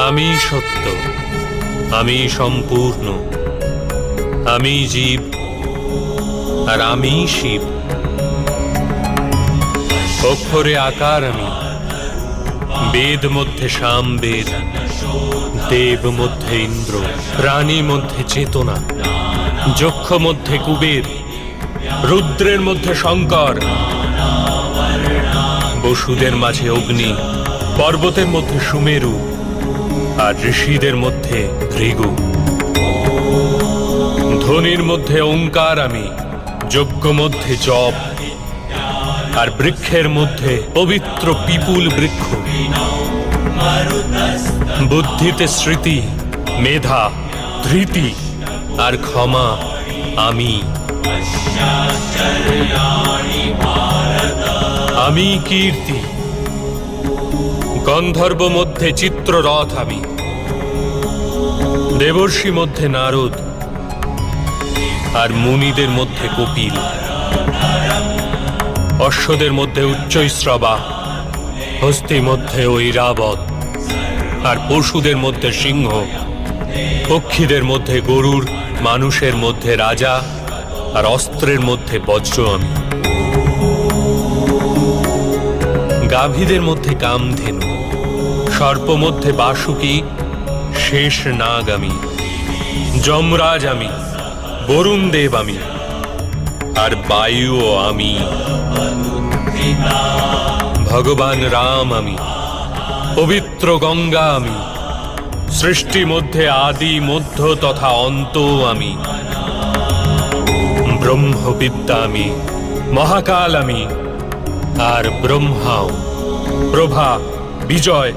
আমি সত্য, আমি সম্পূর্ণ, আমি জীব আর আমি শিব। অক্ষরে আকার আমি, বেদ মধ্যে সাম বেদ, দেব মধ্যে ইন্দ্র, প্রাণী মধ্যে চেতনা, যক্ষ মধ্যে কুবের, রুদ্রের মধ্যে শঙ্কর, বসুদের মাঝে অগ্নি, পর্বতের মধ্যে সুমেরু আর ঋষিদের মধ্যে ভৃগু। ধ্বনির মধ্যে ওঙ্কার আমি, যজ্ঞ মধ্যে জপ আর বৃক্ষের মধ্যে পবিত্র পিপুল বৃক্ষ। বুদ্ধিতে স্মৃতি, মেধা, ধৃতি আর ক্ষমা আমি। আমি কীর্তি, গন্ধর্ব মধ্যে চিত্ররথ আমি, দেবর্ষি মধ্যে নারদ আর মুনিদের মধ্যে কপিল, অশ্বদের মধ্যে উচ্চৈশ্রবা, হস্তি মধ্যে ঐরাবত আর পশুদের মধ্যে সিংহ, পক্ষীদের মধ্যে গরুর, মানুষের মধ্যে রাজা আর অস্ত্রের মধ্যে বজ্র আমি। গাভীদের মধ্যে কামধেনু, সর্প মধ্যে বাসুকি, শেষ নাগ আমি, যমরাজ আমি, বরুণ দেব আমি আর বায়ুও আমি। ভগবান রাম আমি, পবিত্র গঙ্গা আমি, সৃষ্টি মধ্যে আদি মধ্য তথা অন্ত আমি। ব্রহ্মবিদ্যা আমি, মহাকাল আমি আর ব্রহ্মাও। প্রভা, বিজয়,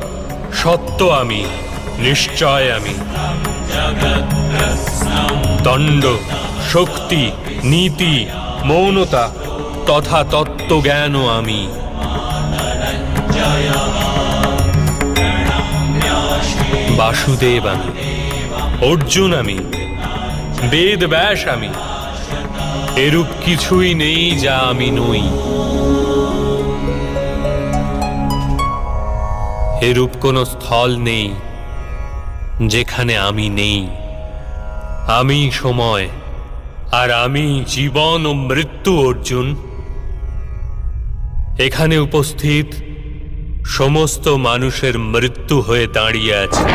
সত্য আমি, নিশ্চয় আমি। দণ্ড, শক্তি, নীতি, মৌনতা তথা তত্ত্বজ্ঞানও আমি। বাসুদেব আমি, অর্জুন আমি, বেদ ব্যাস আমি, এরূপ কিছুই নেই যা আমি নই। এরূপ কোনো স্থল নেই যেখানে আমি নেই। আমি সময় আর আমি জীবন ও মৃত্যু। অর্জুন, এখানে উপস্থিত সমস্ত মানুষের মৃত্যু হয়ে দাঁড়িয়ে আছে।